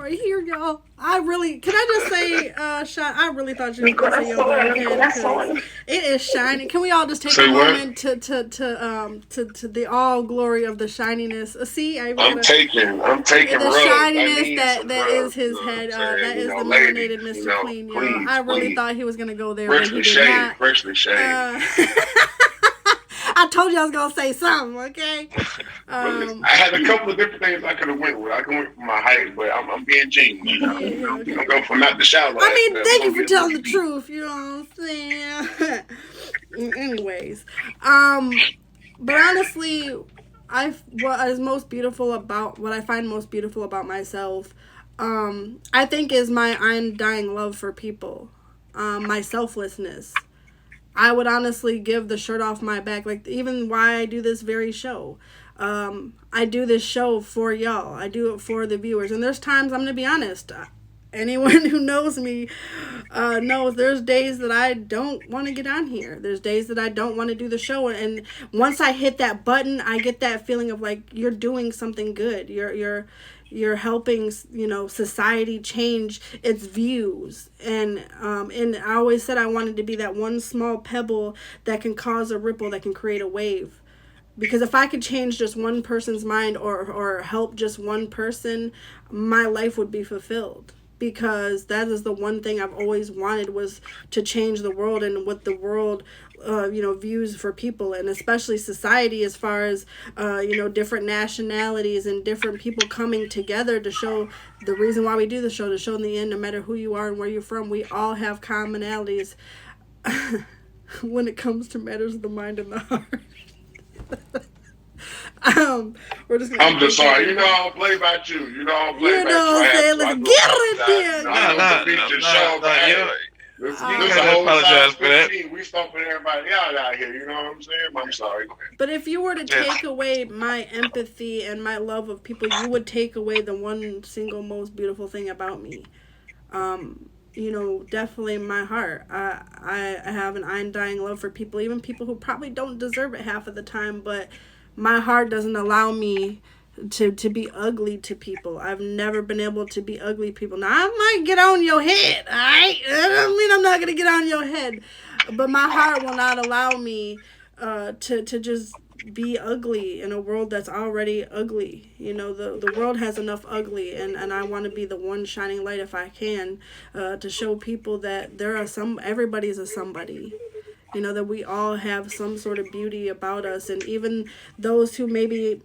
right here, y'all. Can I just say, I really thought you Mi were going to say your corazón, mi head because corazón. it is shining. Can we all just take Say a what? moment to the all glory of the shininess? See, I even I'm taking the rubs. I shininess need that some that rubs. is You his know what I'm head. saying? That You is know, the ladies, melanated you Mr. know, Clean, y'all. please, I really please. thought he was gonna go there, but he Freshly did shaved. not. Freshly shaved. I told you I was gonna say something. Okay. I had a couple of different things I could have went with. I could went for my height, but I'm being genuine. You know, Okay. I'm going for not the shallow. I mean, aspect. thank I'm you for gonna get a telling the little deep. truth. You know what I'm saying? Anyways, but honestly, what I find most beautiful about myself, I think is my undying love for people, my selflessness. I would honestly give the shirt off my back, like even why I do this very show. I do this show for y'all. I do it for the viewers, and there's times I'm gonna be honest. Anyone who knows me knows there's days that I don't want to get on here. There's days that I don't want to do the show, and once I hit that button, I get that feeling of like you're doing something good. You're helping, society change its views, and I always said I wanted to be that one small pebble that can cause a ripple that can create a wave. Because if I could change just one person's mind or help just one person, my life would be fulfilled. Because that is the one thing I've always wanted, was to change the world and what the world views for people, and especially society, as far as different nationalities and different people coming together to show the reason why we do the show, to show in the end, no matter who you are and where you're from, we all have commonalities when it comes to matters of the mind and the heart. We're just gonna I'm just sorry. You know I don't play about you. You know I don't play You about know you. what I'm saying? I Let's do get apologize. it there. You know, I know the feature show, but hey, You this ain't is a gotta whole apologize size for that. 15. We stomping everybody out here. You know what I'm saying? I'm sorry. Go ahead. But if you were to take away my empathy and my love of people, you would take away the one single most beautiful thing about me. Definitely my heart. I have an undying love for people, even people who probably don't deserve it half of the time, but my heart doesn't allow me to be ugly to people. I've never been able to be ugly to people. Now, I might get on your head, alright? I don't mean I'm not going to get on your head, but my heart will not allow me to just be ugly in a world that's already ugly. The world has enough ugly, and I want to be the one shining light, if I can, to show people that everybody's a somebody. That we all have some sort of beauty about us, and even those who maybe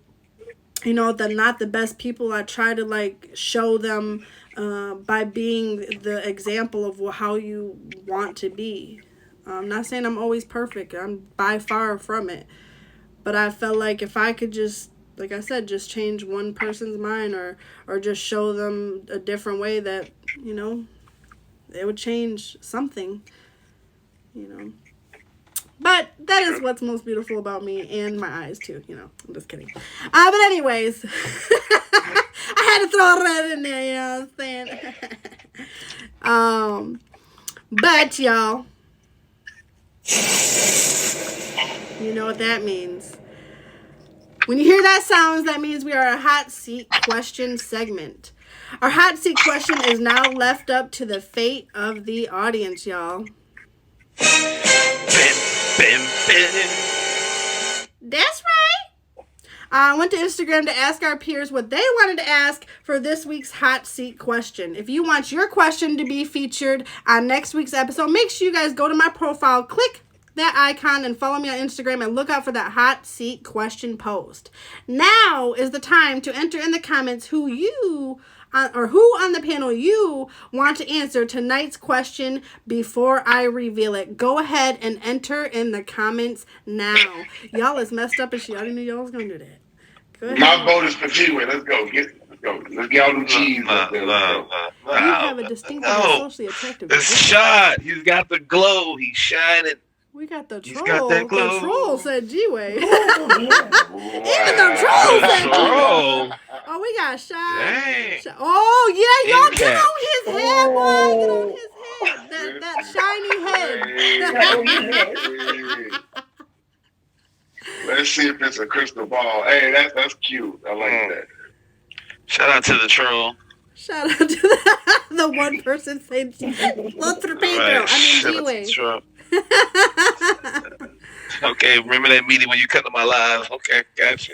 they're not the best people, I try to show them by being the example of how you want to be. I'm not saying I'm always perfect. I'm by far from it. But I felt like if I could just, like I said, just change one person's mind, or just show them a different way, that, it would change something, But that is what's most beautiful about me, and my eyes too, I'm just kidding. But anyways, I had to throw that in there, you know what I'm saying? But y'all, you know what that means. When you hear that sounds, that means we are a hot seat question segment. Our hot seat question is now left up to the fate of the audience, y'all. That's right. I went to Instagram to ask our peers what they wanted to ask for this week's hot seat question. If you want your question to be featured on next week's episode, make sure you guys go to my profile, click that icon, and follow me on Instagram, and look out for that hot seat question post. Now is the time to enter in the comments who on the panel you want to answer tonight's question before I reveal it. Go ahead and enter in the comments now. Y'all is messed up as shit. I didn't know y'all was gonna do that. Go ahead. My vote is for G-Way. Let's go. Let's get all them cheese. You have a distinctive and socially attractive The shot. He's got the glow. He's shining. We got the He's troll. got that glow. The troll said G-Way. Even the troll said G-Way. Oh, we got Dang. Oh, yeah, y'all get Impact. on his head, boy. Get on his head. That shiny head. Let's see if it's a crystal ball. Hey, that's cute. I like that. Shout out to the troll. Shout out to the one person saying, "Look for Pedro." Right. I mean, Shout out to G-Way. Trump. Okay, remember that meeting when you cut to my live? Okay, gotcha.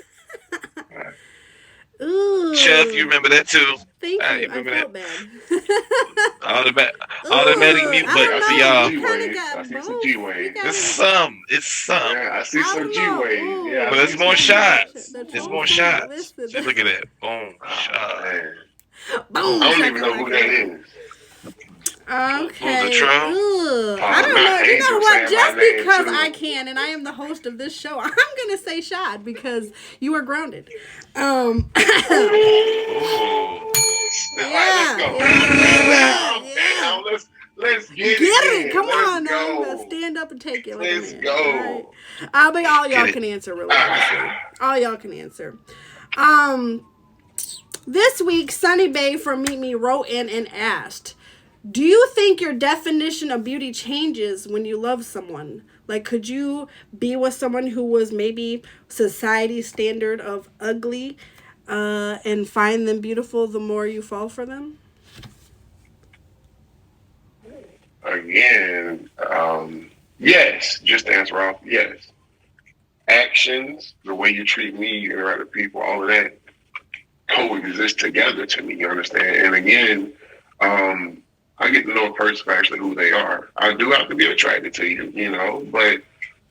Ooh. Chef, you remember that too? Thank Ah, you. you I remember felt that? bad. Automatic mute I button don't for know. y'all. We kind of I got see some both. G-Way. We got It's some. It's some. Yeah, I see I some don't know. G-Way. Ooh. Yeah, But I it's see more some shots. The It's more trophy. shots. Listen. See, look at that. Boom. Oh, Shot. man. Boom. I don't even know who that shakalaka. is. Okay. Trump? Ooh. I don't Not know. You Angel know what? saying my Just name, because too. I can and I am the host of this show, I'm gonna say shot because you are grounded. Ooh. All right, let's go. Now, let's get Get it. it. Come Let's on now. You gotta go. stand up and take it like Let's a man. go. All right. I'll be all y'all Get it. can answer, really, honestly. All y'all can answer. This week, Sunny Bay from Meet Me wrote in and asked, do you think your definition of beauty changes when you love someone? Like, could you be with someone who was maybe society's standard of ugly and find them beautiful the more you fall for them? Again, yes. Just to answer off, yes. Actions, the way you treat me, you interact with people, all of that coexist together to me, you understand? And again, I get to know a person for actually who they are. I do have to be attracted to you, you know, but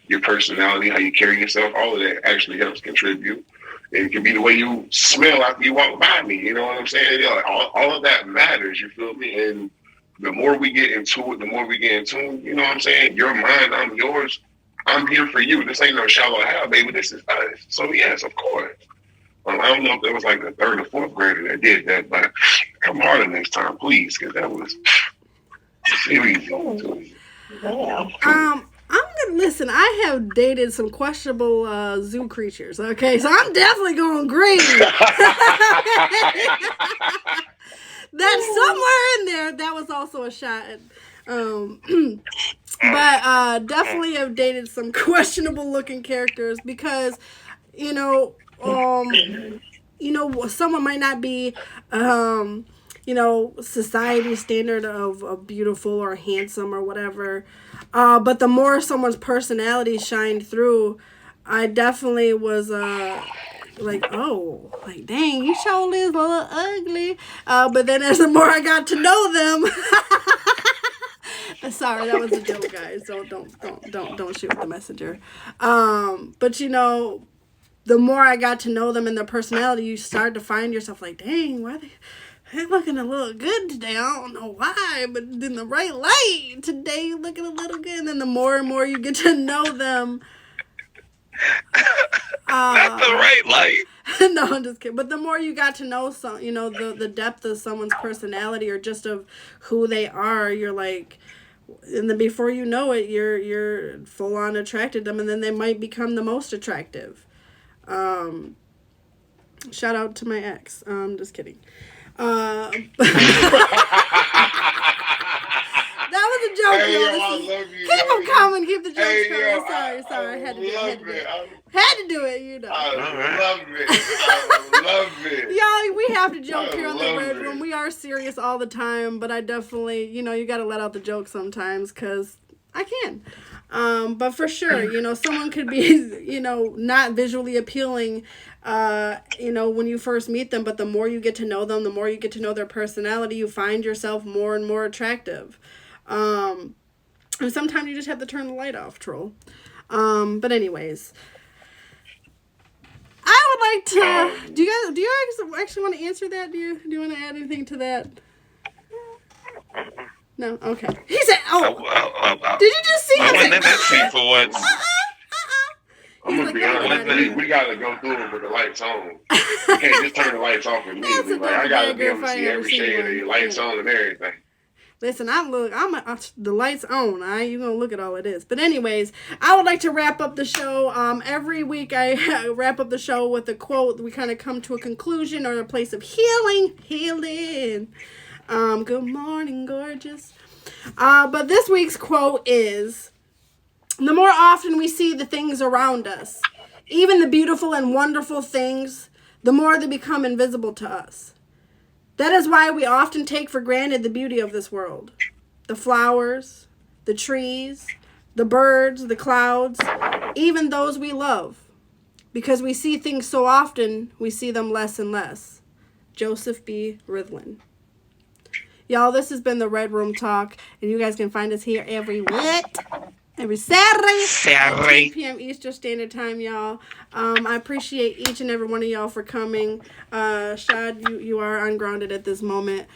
your personality, how you carry yourself, all of that actually helps contribute. It can be the way you smell after you walk by me, you know what I'm saying? Yeah, all of that matters, you feel me? And the more we get into it, the more we get in tune, you know what I'm saying? You're mine, I'm yours. I'm here for you. This ain't no shallow hell, baby. This is us. So, yes, of course. I don't know if there was like the third or fourth grader that did that, but come harder next time, please, because that was serious. I'm gonna listen. I have dated some questionable zoo creatures. Okay, so I'm definitely going green. That's somewhere in there. That was also a shot. But definitely have dated some questionable looking characters because, you know, someone might not be, society standard of beautiful or handsome or whatever. But the more someone's personality shined through, I definitely was like, oh, like, dang, you sure is a little ugly. But then as the more I got to know them, sorry, that was a joke, guys. Don't shoot the messenger. But you know, the more I got to know them and their personality, you start to find yourself like, dang, why they're looking a little good today. I don't know why, but in the right light today, you're looking a little good. And then the more and more you get to know them, Not the right light. no, I'm just kidding. But the more you got to know some, you know, the depth of someone's personality or just of who they are, you're like, and then before you know it, you're full on attracted to them, and then they might become the most attractive. Shout out to my ex. Just kidding. That was a joke, Hey, y'all. yo, I This is, love you, keep them yo. coming. Keep the jokes Hey, coming. yo, Sorry. I had to do it. I Had to do it, you know. love it. Y'all, we have to joke here on the love Red it. Room. We are serious all the time, but I definitely, you know, you got to let out the joke sometimes because I can. But for sure, you know, someone could be, you know, not visually appealing, you know, when you first meet them, but the more you get to know them, the more you get to know their personality, you find yourself more and more attractive. And sometimes you just have to turn the light off, troll. But anyways, I would like to. Do you actually want to answer that? Do you want to add anything to that? No. Okay. He said, "Oh, did you just see I him?" wasn't in that seat for once. I'm gonna be honest. We gotta go through it with the lights on. You can't just turn the lights off immediately. Like, I gotta be able to see every shade of your lights on and everything. Listen, the lights on. All right, you're gonna look at all it is. But anyways, I would like to wrap up the show. Every week I wrap up the show with a quote. We kind of come to a conclusion or a place of healing. Good morning, gorgeous. But this week's quote is, the more often we see the things around us, even the beautiful and wonderful things, the more they become invisible to us. That is why we often take for granted the beauty of this world. The flowers, the trees, the birds, the clouds, even those we love. Because we see things so often, we see them less and less. Joseph B. Ridlin. Y'all, this has been the Red Room Talk, and you guys can find us here every Saturday at 10 p.m. Eastern Standard Time, y'all. I appreciate each and every one of y'all for coming. Shad, you are ungrounded at this moment.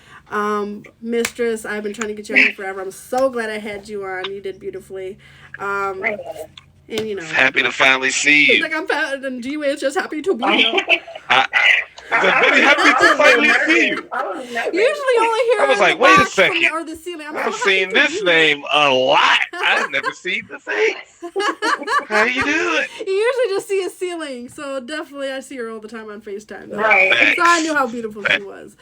Mistress, I've been trying to get you on here forever. I'm so glad I had you on. You did beautifully. And you know, happy to finally see you. It's like I'm fat, and G-Way is just happy to be here. I'm really happy to finally see you. Usually only hear I was like, the wait a box from second. or the ceiling. I've seen this name a lot. I've never seen the face. How you doing? You usually just see a ceiling, so definitely I see her all the time on FaceTime. Though. Right. So I knew how beautiful she was.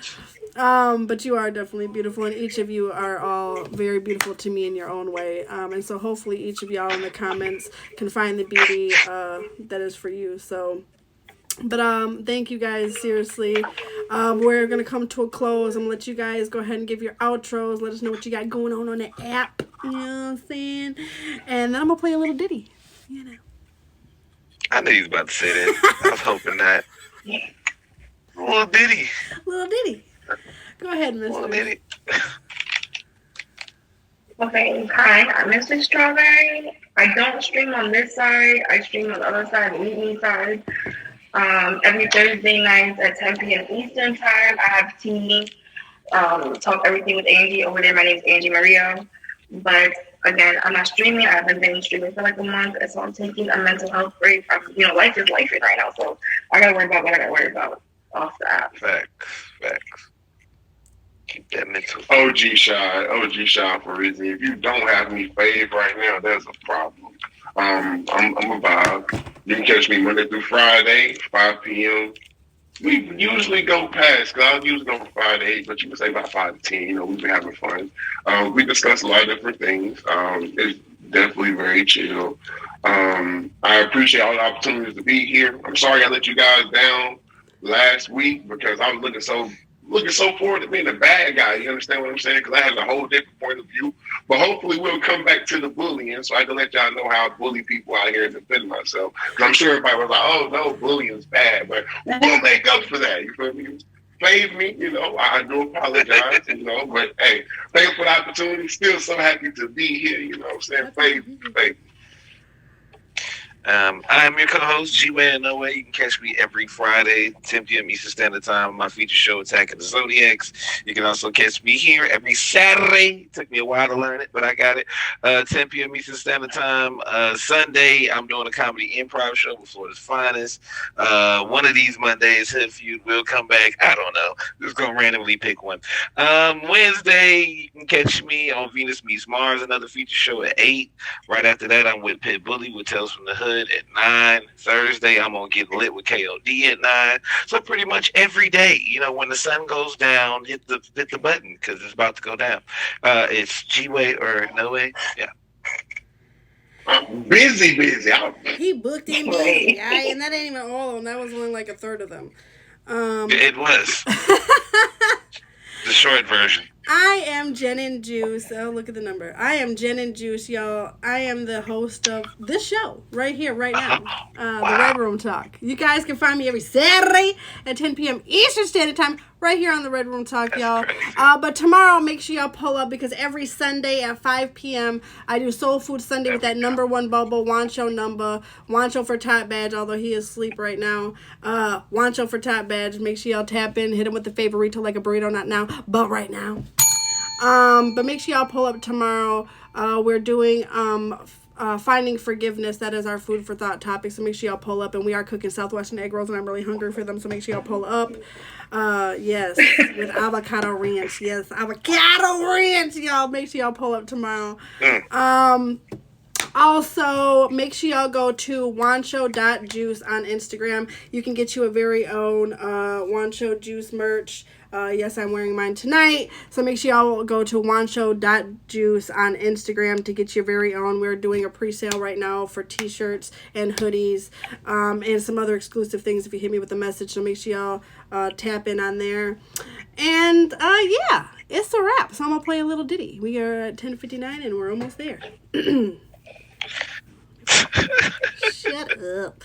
But you are definitely beautiful, and each of you are all very beautiful to me in your own way. And so hopefully each of y'all in the comments can find the beauty that is for you. So, but thank you guys, seriously. We're gonna come to a close. I'm gonna let you guys go ahead and give your outros. Let us know what you got going on the app. You know what I'm saying? And then I'm gonna play a little ditty. You know. I knew you was about to say that. I was hoping that. Little ditty. Little ditty. Go ahead, Mister. Little ditty. Okay, hi, I'm Mr. Strawberry. I don't stream on this side. I stream on the other side, the evening side. Every Thursday nights at 10 p.m. Eastern Time, I have tea, talk everything with Angie over there. My name is Angie Maria. But again, I'm not streaming. I haven't been streaming for like a month, and so I'm taking a mental health break. Life is life right now, so I gotta worry about what I gotta worry about off the app. Facts. Keep that mental. OG shy for a reason. If you don't have me fave right now, there's a problem. I'm a vibe. You can catch me Monday through Friday, 5 p.m. We usually go past, because I usually go from 5 to 8, but you can say about 5 to 10. We've been having fun. We discuss a lot of different things. It's definitely very chill. I appreciate all the opportunities to be here. I'm sorry I let you guys down last week because I was looking so forward to being a bad guy. You understand what I'm saying? Because I had a whole different point of view. But hopefully we'll come back to the bullying so I can let y'all know how I bully people out here and defend myself. Because I'm sure everybody was like, oh, no, bullying is bad. But we'll make up for that. You feel me? Fave me, I do apologize, But, hey, thank you for the opportunity. Still so happy to be here, you know what I'm saying? Fave. I'm your co-host, G-Way No Way. You can catch me every Friday, 10 p.m. Eastern Standard Time on my feature show, Attack of the Zodiacs. You can also catch me here every Saturday. It took me a while to learn it, but I got it. 10 p.m. Eastern Standard Time. Sunday, I'm doing a comedy improv show with Florida's Finest. One of these Mondays, Hood Feud will come back. I don't know. Just going to randomly pick one. Wednesday, you can catch me on Venus Meets Mars, another feature show at 8. Right after that, I'm with Pit Bully with Tales from the Hood at 9. Thursday, I'm gonna get lit with KOD at 9. So pretty much every day, when the sun goes down, hit the button because it's about to go down. It's G-Way or No Way. Yeah. I'm busy. He booked and busy, and that ain't even all of them. That was only like a third of them. It was the short version. I am Jen and Juice. Oh, look at the number. I am Jen and Juice, y'all. I am the host of this show right here, right now. The Red Room Talk. You guys can find me every Saturday at 10 p.m. Eastern Standard Time right here on the Red Room Talk, y'all. But tomorrow, make sure y'all pull up because every Sunday at 5 p.m. I do Soul Food Sunday with that number one bubble, Wancho number. Wancho for Top Badge, although he is asleep right now. Wancho for Top Badge. Make sure y'all tap in. Hit him with the favorito like a burrito, not now, but right now. But make sure y'all pull up tomorrow. We're doing Finding Forgiveness. That is our food for thought topic. So make sure y'all pull up. And we are cooking Southwestern egg rolls, and I'm really hungry for them. So make sure y'all pull up. Yes, with avocado ranch. Yes, avocado ranch, y'all. Make sure y'all pull up tomorrow. Also, make sure y'all go to wancho.juice on Instagram. You can get you a very own Wancho Juice merch. Yes, I'm wearing mine tonight. So make sure y'all go to wancho.juice on Instagram to get your very own. We're doing a pre-sale right now for t-shirts and hoodies and some other exclusive things if you hit me with a message. So make sure y'all tap in on there. And yeah, it's a wrap. So I'm going to play a little ditty. We are at 10:59 and we're almost there. Shut up.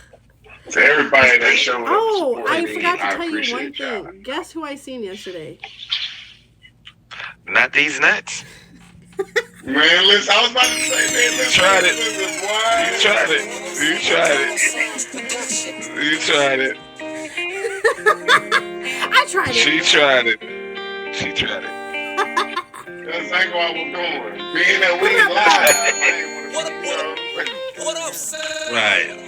To everybody that showed up. Oh, I supporting me, forgot to tell you one appreciate y'all. thing. Guess who I seen yesterday? Not these nuts. Man, listen, I was about to say, man, listen, Tried it. listen, boy. You tried it. You tried it. I tried it. She tried it. She tried it. That's exactly where I was going. Being that we live, What you know, What up, Sam? Right.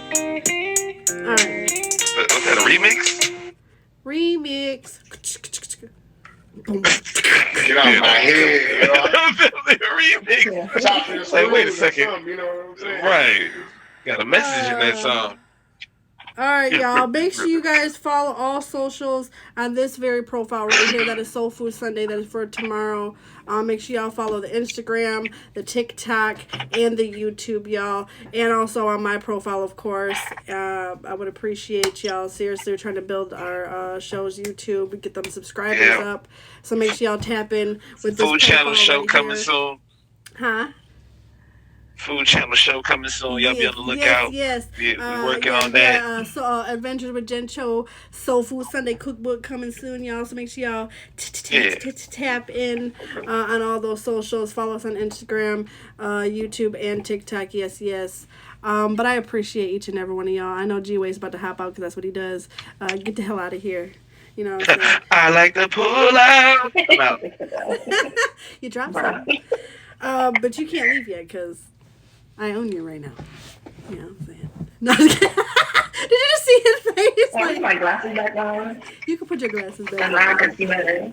All right. Was that a remix? Remix. get out my head, you know. Remix. Chopping and Like, wait a screwing or second. something, you know what I'm saying? Right. Got a message in that song. All right, y'all. Make sure you guys follow all socials on this very profile right here. That is Soul Food Sunday. That is for tomorrow. Make sure y'all follow the Instagram, the TikTok, and the YouTube, y'all. And also on my profile, of course. I would appreciate y'all. Seriously, we're trying to build our show's YouTube. Get them subscribers up. So make sure y'all tap in with this Food Channel profile show right coming here. soon. Huh? Food Channel show coming soon. Y'all be on the lookout. Yes. We're working on that. So Adventures with Gencho Soul Food Sunday cookbook coming soon, y'all. So make sure y'all tap in on all those socials. Follow us on Instagram, YouTube, and TikTok. Yes. But I appreciate each and every one of y'all. I know G-Way's about to hop out because that's what he does. Get the hell out of here. You know what I'm saying? I like to pull out. I'm out. You dropped something. But you can't leave yet because I own you right now. You know what I'm saying? No, did you just see his face? Can I put my glasses back on? You can put your glasses back And on. now I can see better.